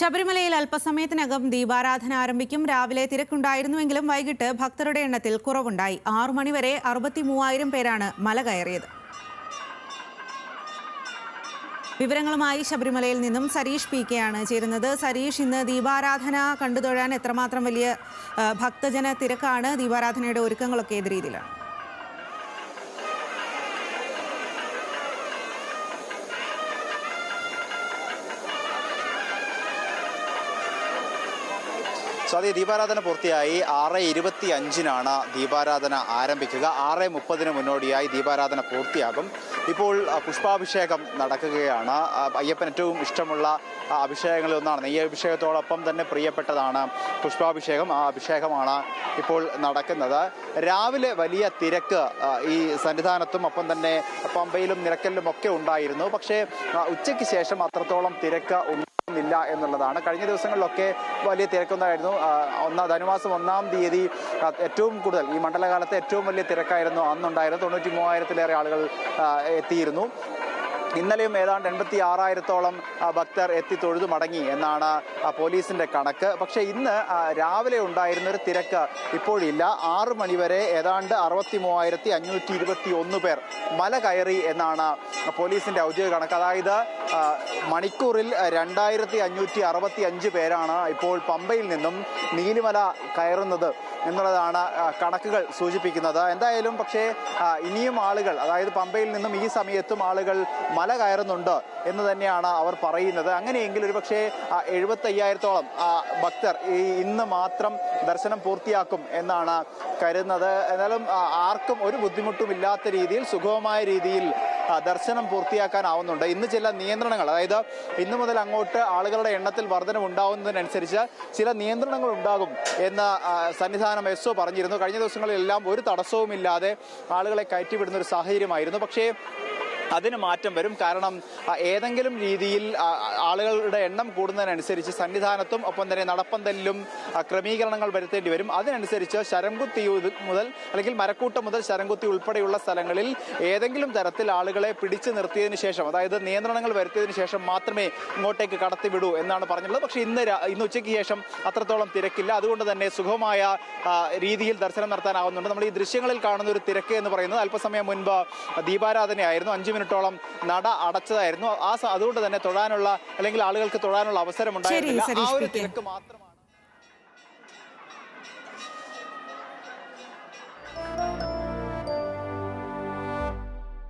ശബരിമലയിൽ അല്പസമയത്തിനകം ദീപാരാധന ആരംഭിക്കും. രാവിലെ തിരക്കുണ്ടായിരുന്നുവെങ്കിലും വൈകിട്ട് ഭക്തരുടെ എണ്ണത്തിൽ കുറവുണ്ടായി. 6 മണിവരെ 63,000 പേരാണ് മല കയറിയത്. വിവരങ്ങളുമായി ശബരിമലയിൽ നിന്നും സരീഷ് പി കെ ആണ് ചേരുന്നത്. സരീഷ്, ഇന്ന് ദീപാരാധന കണ്ടുതൊഴാൻ എത്രമാത്രം വലിയ ഭക്തജന തിരക്കാണ്? ദീപാരാധനയുടെ ഒരുക്കങ്ങളൊക്കെ ഏത് രീതിയിലാണ്? സ്വാതി, ദീപാരാധന പൂർത്തിയായി 6:25 ദീപാരാധന ആരംഭിക്കുക. 6:30 മുന്നോടിയായി ദീപാരാധന പൂർത്തിയാകും. ഇപ്പോൾ പുഷ്പാഭിഷേകം നടക്കുകയാണ്. അയ്യപ്പൻ ഏറ്റവും ഇഷ്ടമുള്ള അഭിഷേകങ്ങളിൽ ഒന്നാണ്. ഈ അഭിഷേകത്തോടൊപ്പം തന്നെ പ്രിയപ്പെട്ടതാണ് പുഷ്പാഭിഷേകം. ആ അഭിഷേകമാണ് ഇപ്പോൾ നടക്കുന്നത്. രാവിലെ വലിയ തിരക്ക് ഈ സന്നിധാനത്തും ഒപ്പം തന്നെ പമ്പയിലും നിലയ്ക്കലിലും ഒക്കെ ഉണ്ടായിരുന്നു. പക്ഷേ ഉച്ചയ്ക്ക് ശേഷം അത്രത്തോളം തിരക്ക് ഇല്ല എന്നുള്ളതാണ്. കഴിഞ്ഞ ദിവസങ്ങളിലൊക്കെ വലിയ തിരക്കുണ്ടായിരുന്നു. ധനുമാസം 1-ാം തീയതി ഏറ്റവും കൂടുതൽ ഈ മണ്ഡലകാലത്തെ ഏറ്റവും വലിയ തിരക്കായിരുന്നു അന്നുണ്ടായിരുന്നു. 93,000-ലേറെ ആളുകൾ എത്തിയിരുന്നു. ഇന്നലെയും ഏതാണ്ട് 86,000-ഓളം ഭക്തർ എത്തി തൊഴുതു മടങ്ങി എന്നാണ് പോലീസിന്റെ കണക്ക്. പക്ഷേ ഇന്ന് രാവിലെ ഉണ്ടായിരുന്നൊരു തിരക്ക് ഇപ്പോഴില്ല. 6 മണിവരെ ഏതാണ്ട് 63,521 പേർ മല കയറി എന്നാണ് പോലീസിന്റെ ഔദ്യോഗിക കണക്ക്. അതായത് മണിക്കൂറിൽ 2,565 പേരാണ് ഇപ്പോൾ പമ്പയിൽ നിന്നും നീലിമല കയറുന്നത് എന്നുള്ളതാണ് കണക്കുകൾ സൂചിപ്പിക്കുന്നത്. എന്തായാലും പക്ഷേ ഇനിയും ആളുകൾ, അതായത് പമ്പയിൽ നിന്നും ഈ സമയത്തും ആളുകൾ മല കയറുന്നുണ്ട് എന്ന് തന്നെയാണ് അവർ പറയുന്നത്. അങ്ങനെയെങ്കിൽ ഒരുപക്ഷെ 75,000-ഓളം ഭക്തർ ഇന്ന് മാത്രം ദർശനം പൂർത്തിയാക്കും എന്നാണ് കരുതുന്നത്. എന്നാലും ആർക്കും ഒരു ബുദ്ധിമുട്ടും ഇല്ലാത്ത രീതിയിൽ സുഗമമായ രീതിയിൽ ദർശനം പൂർത്തിയാക്കാനാവുന്നുണ്ട്. ഇന്ന് ചില നിയന്ത്രണങ്ങൾ, അതായത് ഇന്നു മുതൽ അങ്ങോട്ട് ആളുകളുടെ എണ്ണത്തിൽ വർധനം ഉണ്ടാവുന്നതിനനുസരിച്ച് ചില നിയന്ത്രണങ്ങൾ ഉണ്ടാകും എന്ന് സന്നിധാനം എസ്ഒ പറഞ്ഞിരുന്നു. കഴിഞ്ഞ ദിവസങ്ങളിലെല്ലാം ഒരു തടസ്സവുമില്ലാതെ ആളുകളെ കയറ്റിവിടുന്ന ഒരു സാഹചര്യമായിരുന്നു. പക്ഷേ അതിന് മാറ്റം വരും. കാരണം ഏതെങ്കിലും രീതിയിൽ ആളുകളുടെ എണ്ണം കൂടുന്നതിനനുസരിച്ച് സന്നിധാനത്തും ഒപ്പം തന്നെ നടപ്പന്തലിലും ക്രമീകരണങ്ങൾ വരുത്തേണ്ടി വരും. അതിനനുസരിച്ച് ശരംകുത്തി മുതൽ അല്ലെങ്കിൽ മരക്കൂട്ടം മുതൽ ശരംകുത്തി ഉൾപ്പെടെയുള്ള സ്ഥലങ്ങളിൽ ഏതെങ്കിലും തരത്തിൽ ആളുകളെ പിടിച്ചു നിർത്തിയതിനു ശേഷം, അതായത് നിയന്ത്രണങ്ങൾ വരുത്തിയതിനു ശേഷം മാത്രമേ ഇങ്ങോട്ടേക്ക് കടത്തിവിടൂ എന്നാണ് പറഞ്ഞിട്ടുള്ളത്. പക്ഷേ ഇന്ന് ഉച്ചയ്ക്ക് ശേഷം അത്രത്തോളം തിരക്കില്ല. അതുകൊണ്ട് തന്നെ സുഗമമായ രീതിയിൽ ദർശനം നടത്താനാവുന്നുണ്ട്. നമ്മൾ ഈ ദൃശ്യങ്ങളിൽ കാണുന്ന ഒരു തിരക്ക് എന്ന് പറയുന്നത് അല്പസമയം മുൻപ് ദീപാരാധനയായിരുന്നു. 5 മിനിറ്റോളം നട അടച്ചതായിരുന്നു. അതുകൊണ്ട് തന്നെ തൊഴാനുള്ള അല്ലെങ്കിൽ ആളുകൾക്ക് തൊഴാനുള്ള അവസരം ഉണ്ടായിരുന്നില്ല. ആ ഒരു തിരക്ക് മാത്രമാണ്.